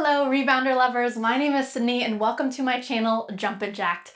Hello rebounder lovers, my name is Sydney and welcome to my channel Jump&Jacked.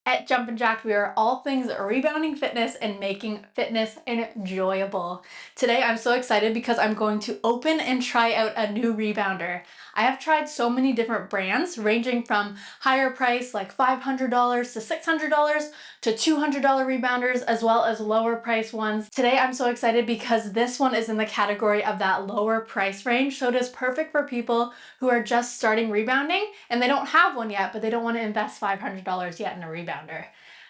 At Jump&Jacked, we are all things rebounding fitness and making fitness enjoyable. Today I'm so excited because I'm going to open and try out a new rebounder. I have tried so many different brands ranging from higher price like $500 to $600 to $200 rebounders, as well as lower price ones. Today I'm so excited because this one is in the category of that lower price range, so it is perfect for people who are just starting rebounding and they don't have one yet, but they don't want to invest $500 yet in a rebounder.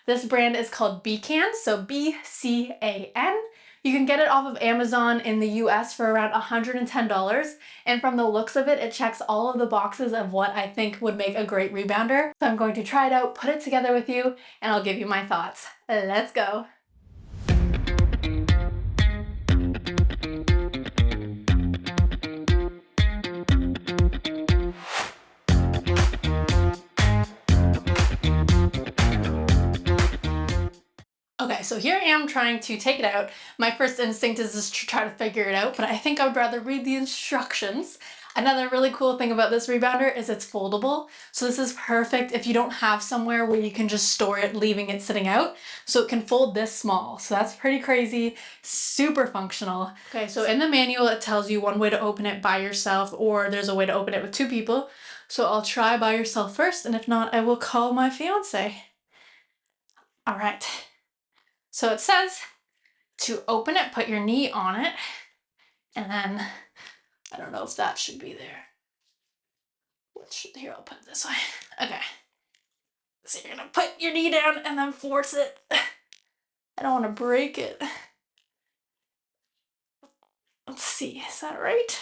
This brand is called BCAN, so BCAN. You can get it off of Amazon in the US for around $110, and from the looks of it, it checks all of the boxes of what I think would make a great rebounder. So I'm going to try it out, put it together with you, and I'll give you my thoughts. Let's go. Okay, so here I am trying to take it out. My first instinct is just to try to figure it out, but I think I would rather read the instructions. Another really cool thing about this rebounder is it's foldable. So this is perfect if you don't have somewhere where you can just store it, leaving it sitting out. So it can fold this small. So that's pretty crazy, super functional. Okay, so in the manual, it tells you one way to open it by yourself, or there's a way to open it with two people. So I'll try by yourself first, and if not, I will call my fiance. All right. So it says to open it, put your knee on it, and then, I don't know if that should be there. Here, I'll put it this way. Okay. So you're gonna put your knee down and then force it. I don't want to break it. Let's see, is that right?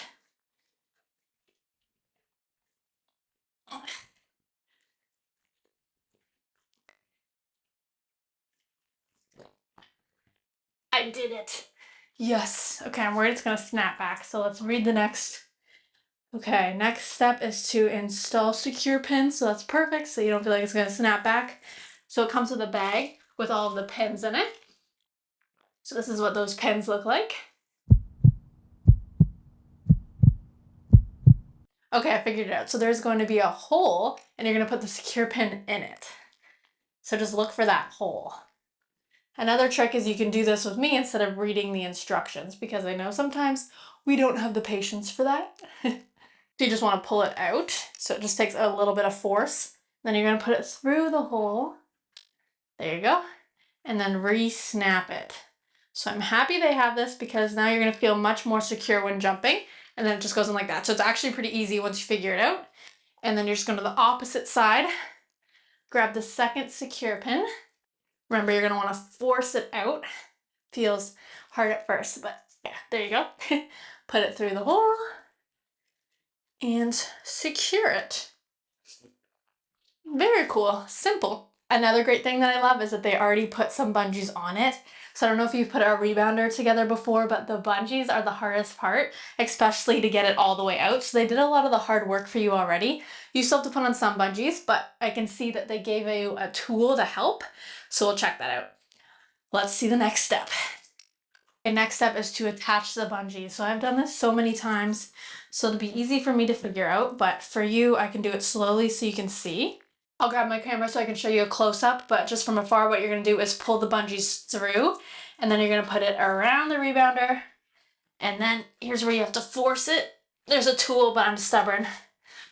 I did it. Yes. Okay, I'm worried it's gonna snap back, so let's read the next. Okay, next step is to install secure pins, so that's perfect, so you don't feel like it's gonna snap back. So it comes with a bag with all of the pins in it. So this is what those pins look like. Okay, I figured it out. So there's going to be a hole, and you're gonna put the secure pin in it. So just look for that hole. Another trick is you can do this with me instead of reading the instructions, because I know sometimes we don't have the patience for that. So you just want to pull it out. So it just takes a little bit of force. Then you're going to put it through the hole. There you go. And then re-snap it. So I'm happy they have this because now you're going to feel much more secure when jumping. And then it just goes in like that. So it's actually pretty easy once you figure it out. And then you're just going to the opposite side. Grab the second secure pin. Remember, you're going to want to force it out. Feels hard at first, but yeah, there you go. Put it through the hole and secure it. Very cool, simple. Another great thing that I love is that they already put some bungees on it. So I don't know if you've put a rebounder together before, but the bungees are the hardest part, especially to get it all the way out. So they did a lot of the hard work for you already. You still have to put on some bungees, but I can see that they gave you a tool to help. So we'll check that out. Let's see the next step. The next step is to attach the bungee. So I've done this so many times, so it'll be easy for me to figure out, but for you, I can do it slowly so you can see. I'll grab my camera so I can show you a close-up, but just from afar, what you're gonna do is pull the bungees through, and then you're gonna put it around the rebounder, and then here's where you have to force it. There's a tool, but I'm stubborn.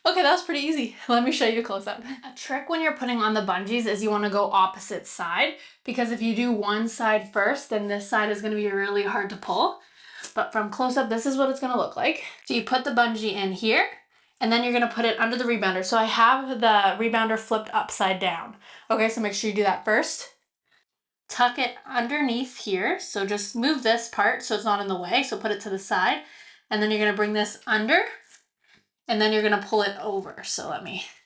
Okay, that was pretty easy. Let me show you a close-up. A trick when you're putting on the bungees is you want to go opposite side, because if you do one side first, then this side is going to be really hard to pull. But from close-up, this is what it's going to look like. So you put the bungee in here, and then you're going to put it under the rebounder. So I have the rebounder flipped upside down. Okay, so make sure you do that first. Tuck it underneath here. So just move this part so it's not in the way. So put it to the side, and then you're going to bring this under. And then you're gonna pull it over. So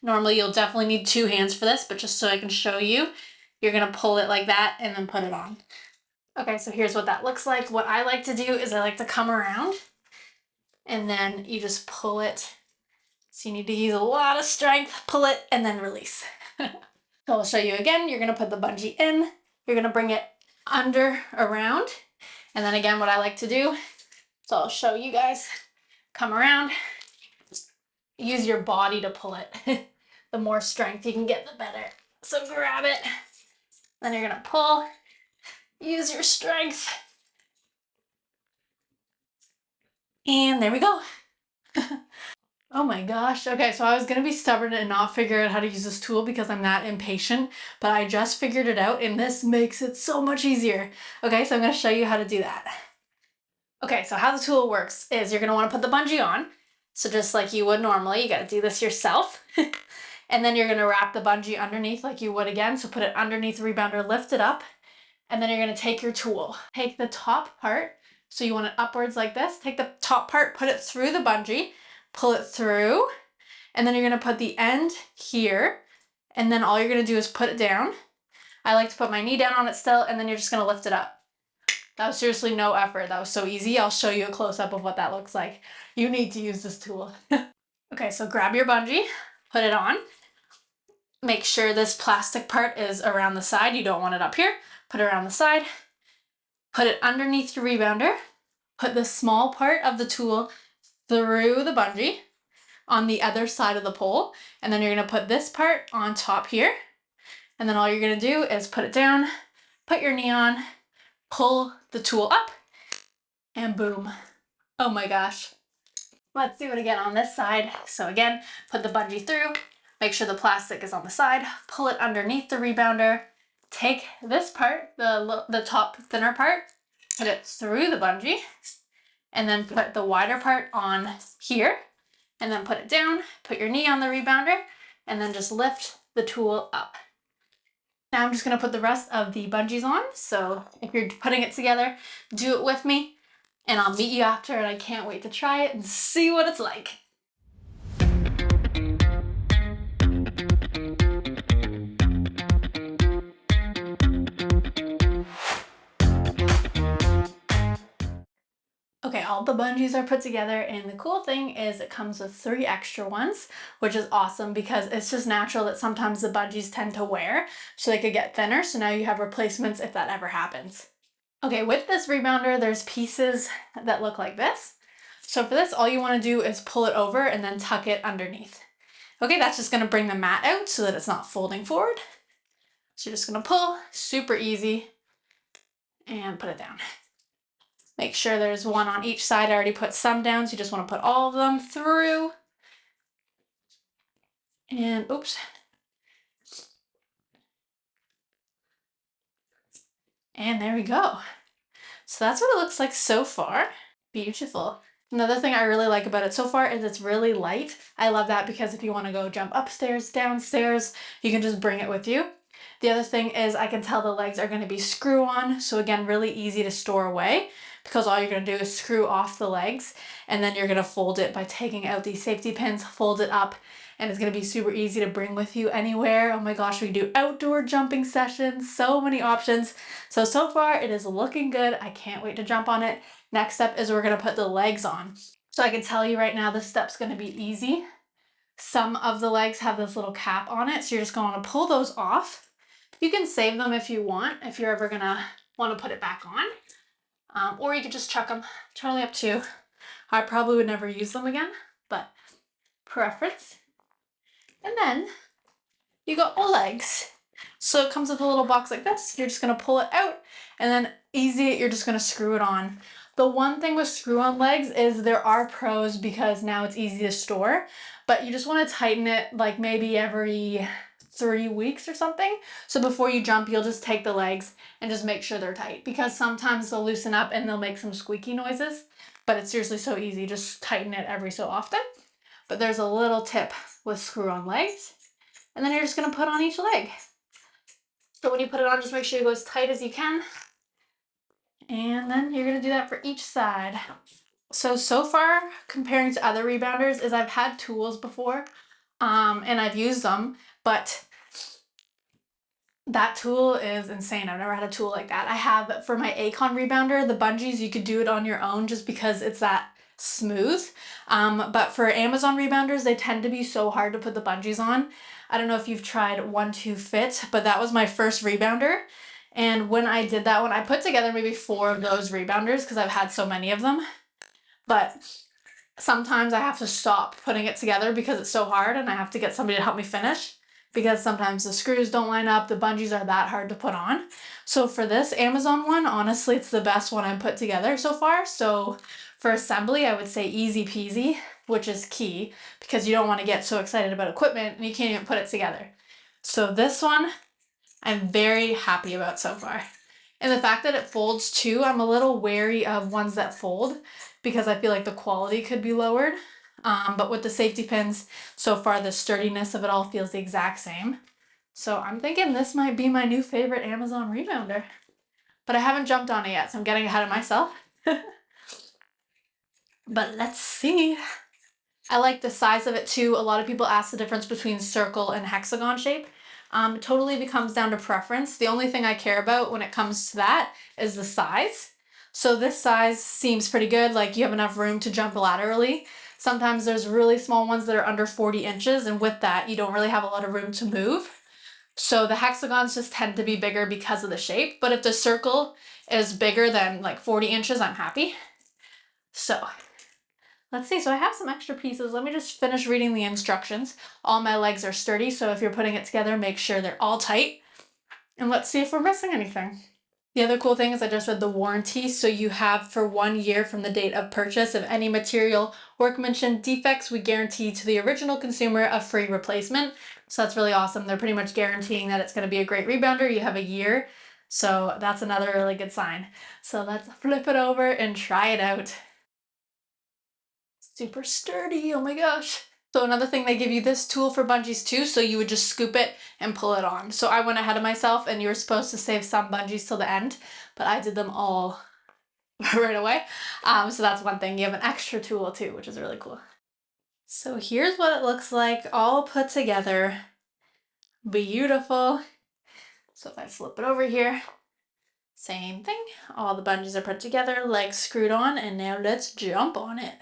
normally you'll definitely need two hands for this, but just so I can show you, you're gonna pull it like that and then put it on. Okay, so here's what that looks like. What I like to do is I like to come around and then you just pull it. So you need to use a lot of strength, pull it, and then release. So I'll show you again. You're gonna put the bungee in, you're gonna bring it under, around. And then again, what I like to do, so I'll show you guys, come around, use your body to pull it. The more strength you can get, the better. So grab it, then you're gonna pull, use your strength, and there we go. Oh my gosh. Okay, so I was gonna be stubborn and not figure out how to use this tool because I'm that impatient, but I just figured it out and this makes it so much easier. Okay, so I'm gonna show you how to do that. Okay, so how the tool works is you're gonna wanna put the bungee on. So just like you would normally, you gotta do this yourself. And then you're gonna wrap the bungee underneath like you would again. So put it underneath the rebounder, lift it up, and then you're gonna take your tool. Take the top part, so you want it upwards like this. Take the top part, put it through the bungee, pull it through, and then you're gonna put the end here, and then all you're gonna do is put it down. I like to put my knee down on it still, and then you're just gonna lift it up. That was seriously no effort. That was so easy. I'll show you a close-up of what that looks like. You need to use this tool. Okay, so grab your bungee, put it on. Make sure this plastic part is around the side. You don't want it up here. Put it around the side. Put it underneath your rebounder. Put the small part of the tool through the bungee on the other side of the pole. And then you're gonna put this part on top here. And then all you're gonna do is put it down, put your knee on, pull the tool up, and boom. Oh my gosh. Let's do it again on this side. So again, put the bungee through, make sure the plastic is on the side, pull it underneath the rebounder, take this part, the top thinner part, put it through the bungee, and then put the wider part on here, and then put it down, put your knee on the rebounder, and then just lift the tool up. Now I'm just gonna put the rest of the bungees on. So if you're putting it together, do it with me. And I'll meet you after, and I can't wait to try it and see what it's like. Okay, all the bungees are put together, and the cool thing is it comes with 3 extra ones, which is awesome because it's just natural that sometimes the bungees tend to wear, so they could get thinner, so now you have replacements if that ever happens. Okay, with this rebounder, there's pieces that look like this. So for this, all you want to do is pull it over and then tuck it underneath. Okay, that's just going to bring the mat out so that it's not folding forward. So you're just going to pull, super easy, and put it down. Make sure there's one on each side. I already put some down, so you just want to put all of them through. And oops. And there we go. So that's what it looks like so far. Beautiful. Another thing I really like about it so far is it's really light. I love that because if you want to go jump upstairs, downstairs, you can just bring it with you. The other thing is I can tell the legs are going to be screw-on, so again, really easy to store away because all you're going to do is screw off the legs and then you're going to fold it by taking out these safety pins, fold it up, and it's going to be super easy to bring with you anywhere. Oh my gosh, we do outdoor jumping sessions, so many options. So far it is looking good. I can't wait to jump on it. Next step is we're going to put the legs on. So I can tell you right now this step's going to be easy. Some of the legs have this little cap on it, so you're just going to pull those off. You can save them if you want, if you're ever going to want to put it back on. Or you could just chuck them, totally up to you. I probably would never use them again, but preference. And then you got the legs. So it comes with a little box like this. You're just going to pull it out, and then easy, you're just going to screw it on. The one thing with screw-on legs is there are pros because now it's easy to store, but you just want to tighten it like maybe every 3 weeks or something. So before you jump, you'll just take the legs and just make sure they're tight because sometimes they'll loosen up and they'll make some squeaky noises, but it's seriously so easy. Just tighten it every so often. But there's a little tip with screw-on legs, and then you're just going to put on each leg. So when you put it on, just make sure you go as tight as you can. And then you're going to do that for each side. So far, comparing to other rebounders, is I've had tools before, and I've used them, but that tool is insane. I've never had a tool like that. I have, for my BCAN rebounder, the bungees, you could do it on your own just because it's that smooth. But for Amazon rebounders, they tend to be so hard to put the bungees on. I don't know if you've tried 1-2 Fit, but that was my first rebounder. And when I did that one, I put together maybe 4 of those rebounders because I've had so many of them. But sometimes I have to stop putting it together because it's so hard and I have to get somebody to help me finish because sometimes the screws don't line up, the bungees are that hard to put on. So for this Amazon one, honestly, it's the best one I've put together so far. So for assembly, I would say easy peasy, which is key because you don't want to get so excited about equipment and you can't even put it together. So this one, I'm very happy about so far. And the fact that it folds too, I'm a little wary of ones that fold because I feel like the quality could be lowered. But with the safety pins, so far the sturdiness of it all feels the exact same. So I'm thinking this might be my new favorite Amazon rebounder. But I haven't jumped on it yet, so I'm getting ahead of myself. But let's see. I like the size of it too. A lot of people ask the difference between circle and hexagon shape. It totally becomes down to preference. The only thing I care about when it comes to that is the size. So this size seems pretty good, like you have enough room to jump laterally. Sometimes there's really small ones that are under 40 inches, and with that, you don't really have a lot of room to move. So the hexagons just tend to be bigger because of the shape, but if the circle is bigger than like 40 inches, I'm happy. So let's see, so I have some extra pieces. Let me just finish reading the instructions. All my legs are sturdy, so if you're putting it together, make sure they're all tight. And let's see if we're missing anything. The other cool thing is I just read the warranty, so you have for 1 year from the date of purchase of any material, workmanship defects, we guarantee to the original consumer a free replacement. So that's really awesome. They're pretty much guaranteeing that it's going to be a great rebounder. You have a year, so that's another really good sign. So let's flip it over and try it out. Super sturdy, oh my gosh. So another thing, they give you this tool for bungees too, so you would just scoop it and pull it on. So I went ahead of myself and you were supposed to save some bungees till the end, but I did them all right away. So that's one thing, you have an extra tool too, which is really cool. So here's what it looks like all put together. Beautiful. So if I flip it over here, same thing. All the bungees are put together, legs screwed on, and now let's jump on it.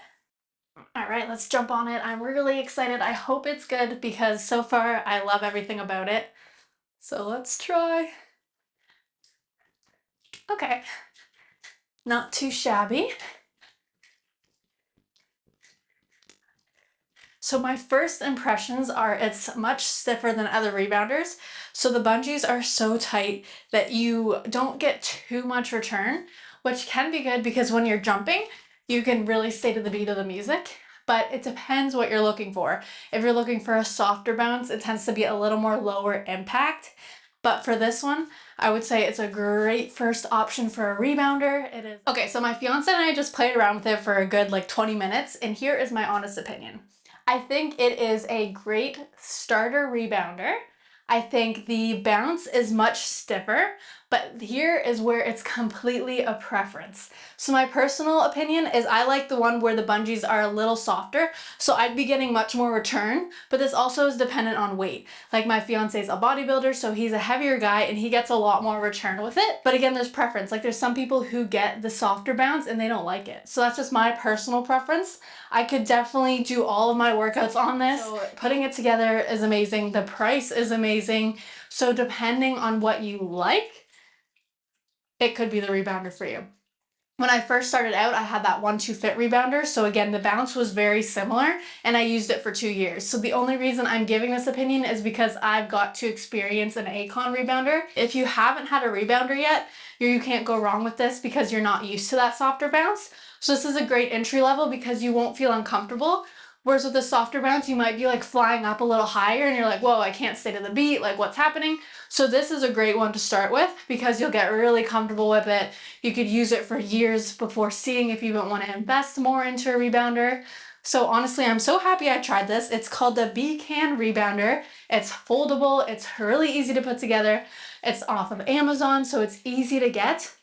All right, let's jump on it. I'm really excited. I hope it's good because so far I love everything about it. So let's try. Okay, not too shabby. So my first impressions are it's much stiffer than other rebounders. So the bungees are so tight that you don't get too much return, which can be good because when you're jumping, you can really stay to the beat of the music. But it depends what you're looking for. If you're looking for a softer bounce, it tends to be a little more lower impact. But for this one, I would say it's a great first option for a rebounder. It is. Okay, so my fiance and I just played around with it for a good like 20 minutes, and here is my honest opinion. I think it is a great starter rebounder. I think the bounce is much stiffer, but here is where it's completely a preference. So my personal opinion is I like the one where the bungees are a little softer, so I'd be getting much more return, but this also is dependent on weight. Like my fiance is a bodybuilder, so he's a heavier guy and he gets a lot more return with it. But again, there's preference. Like there's some people who get the softer bounce and they don't like it. So that's just my personal preference. I could definitely do all of my workouts on this. So putting it together is amazing. The price is amazing. So depending on what you like, it could be the rebounder for you. When I first started out, I had that 1-2 Fit rebounder. So again, the bounce was very similar and I used it for 2 years. So the only reason I'm giving this opinion is because I've got to experience an ACON rebounder. If you haven't had a rebounder yet, you can't go wrong with this because you're not used to that softer bounce. So this is a great entry level because you won't feel uncomfortable. Whereas with the softer bounce, you might be like flying up a little higher and you're like, whoa, I can't stay to the beat, like what's happening? So this is a great one to start with because you'll get really comfortable with it. You could use it for years before seeing if you don't want to invest more into a rebounder. So honestly, I'm so happy I tried this. It's called the BCAN Rebounder. It's foldable, it's really easy to put together. It's off of Amazon, so it's easy to get.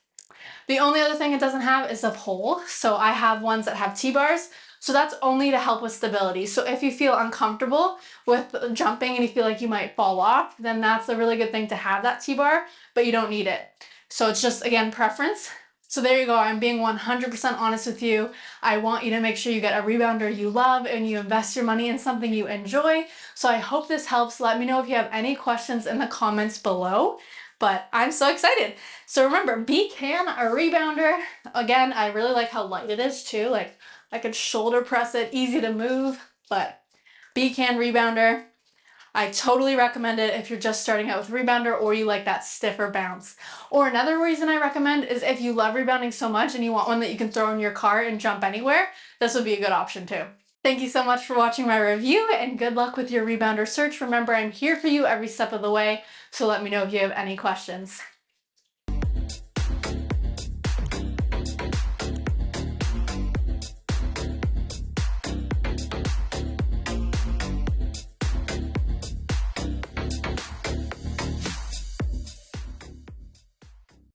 The only other thing it doesn't have is a pole. So I have ones that have T-bars. So that's only to help with stability. So if you feel uncomfortable with jumping and you feel like you might fall off, then that's a really good thing to have that T-bar, but you don't need it. So it's just, again, preference. So there you go. I'm being 100% honest with you. I want you to make sure you get a rebounder you love and you invest your money in something you enjoy. So I hope this helps. Let me know if you have any questions in the comments below. but I'm so excited. So remember, BCAN, a rebounder. Again, I really like how light it is too. Like I could shoulder press it, easy to move, but BCAN rebounder. I totally recommend it if you're just starting out with rebounder or you like that stiffer bounce. Or another reason I recommend is if you love rebounding so much and you want one that you can throw in your car and jump anywhere, this would be a good option too. Thank you so much for watching my review and good luck with your rebounder search. Remember, I'm here for you every step of the way, so let me know if you have any questions.